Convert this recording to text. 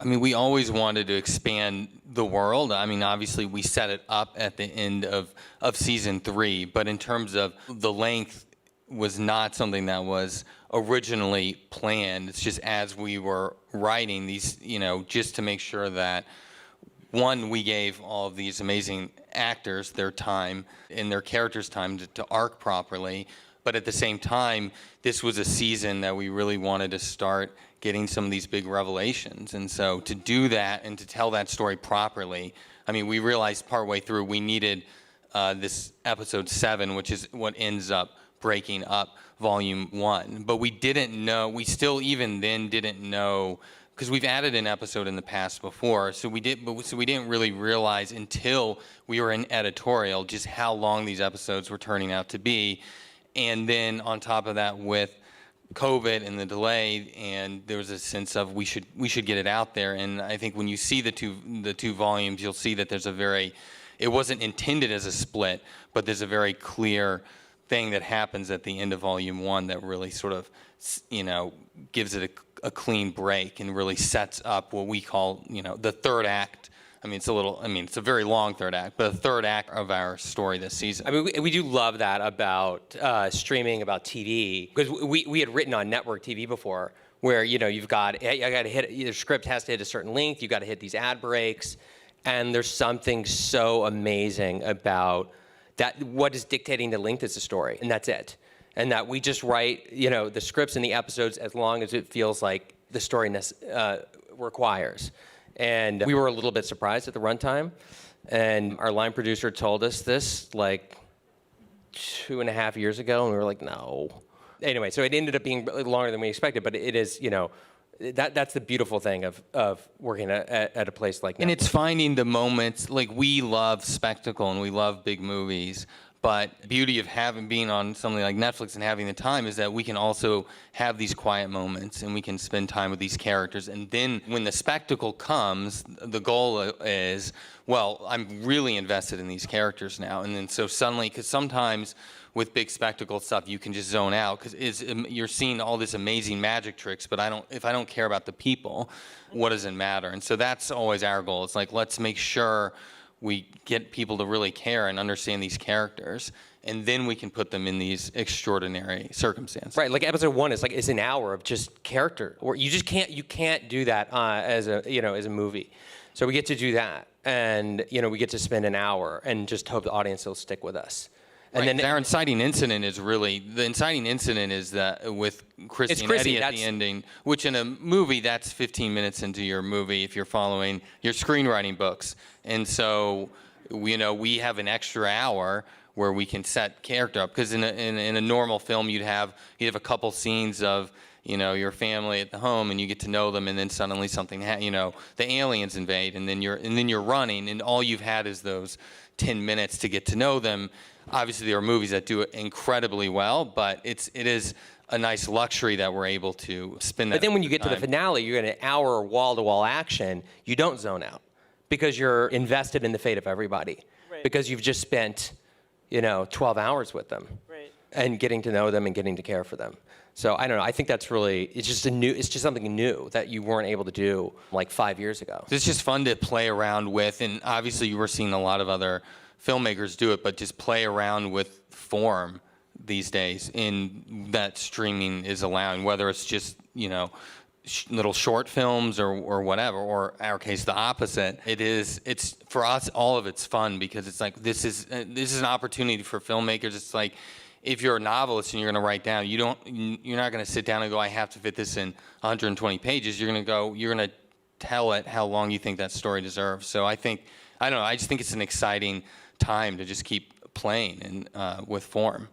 I mean, we always wanted to expand the world. I mean, obviously, we set it up at the end of season 3, but in terms of the length, was not something that was originally planned. It's just as we were writing these, just to make sure that one, we gave all of these amazing actors their time and their characters time to arc properly. But at the same time, this was a season that we really wanted to start getting some of these big revelations. And so to do that and to tell that story properly, I mean, we realized partway through we needed this episode 7, which is what ends up breaking up volume 1. But we didn't know, we still even then didn't know, because we've added an episode in the past before, so we didn't really realize until we were in editorial just how long these episodes were turning out to be. And then on top of that, with COVID and the delay, and there was a sense of we should get it out there. And I think when you see the two volumes, you'll see that there's it wasn't intended as a split, but there's a very clear thing that happens at the end of volume 1 that really sort of, gives it a clean break and really sets up what we call, the third act. I mean, it's a very long third act, but the third act of our story this season. I mean, we do love that about streaming, about TV, because we had written on network TV before, where you got to hit, your script has to hit a certain length, you got to hit these ad breaks, and there's something so amazing about that. What is dictating the length is the story, and that's it. And that we just write, the scripts and the episodes as long as it feels like the story requires. And we were a little bit surprised at the runtime. And our line producer told us this like 2.5 years ago, and we were like, no. Anyway, so it ended up being longer than we expected, but it is, that's the beautiful thing of working at a place like that. And it's finding the moments, like we love spectacle and we love big movies, but the beauty of being on something like Netflix and having the time is that we can also have these quiet moments and we can spend time with these characters. And then when the spectacle comes, the goal is, well, I'm really invested in these characters now. And then so suddenly, because sometimes with big spectacle stuff, you can just zone out because you're seeing all this amazing magic tricks, but if I don't care about the people, what does it matter? And so that's always our goal. It's like, let's make sure we get people to really care and understand these characters, and then we can put them in these extraordinary circumstances. Right, like episode 1 is an hour of just character, or you can't do that as a movie. So we get to do that, and we get to spend an hour and just hope the audience will stick with us. And right. then Our inciting incident is that with Christy and Eddie at the ending, which in a movie, that's 15 minutes into your movie if you're following your screenwriting books. And so, we have an extra hour where we can set character up. Because in a normal film, you'd have a couple scenes of, your family at the home, and you get to know them, and then suddenly something, the aliens invade, and then you're running, and all you've had is those 10 minutes to get to know them. Obviously, there are movies that do it incredibly well, but it is a nice luxury that we're able to spend that. But then when you get to the finale, you're in an hour wall-to-wall action, you don't zone out because you're invested in the fate of everybody. Right. Because you've just spent, 12 hours with them. Right. And getting to know them and getting to care for them. So I don't know. I think that's really, it's just something new that you weren't able to do like 5 years ago. It's just fun to play around with, and obviously you were seeing a lot of other filmmakers do it, but just play around with form these days in that streaming is allowing, whether it's just, little short films or whatever, or in our case, the opposite. It's for us, all of it's fun because it's like, this is an opportunity for filmmakers. It's like, if you're a novelist and you're going to write down, you're not going to sit down and go, I have to fit this in 120 pages. You're going to tell it how long you think that story deserves. So I don't know, I just think it's an exciting time to just keep playing and with form.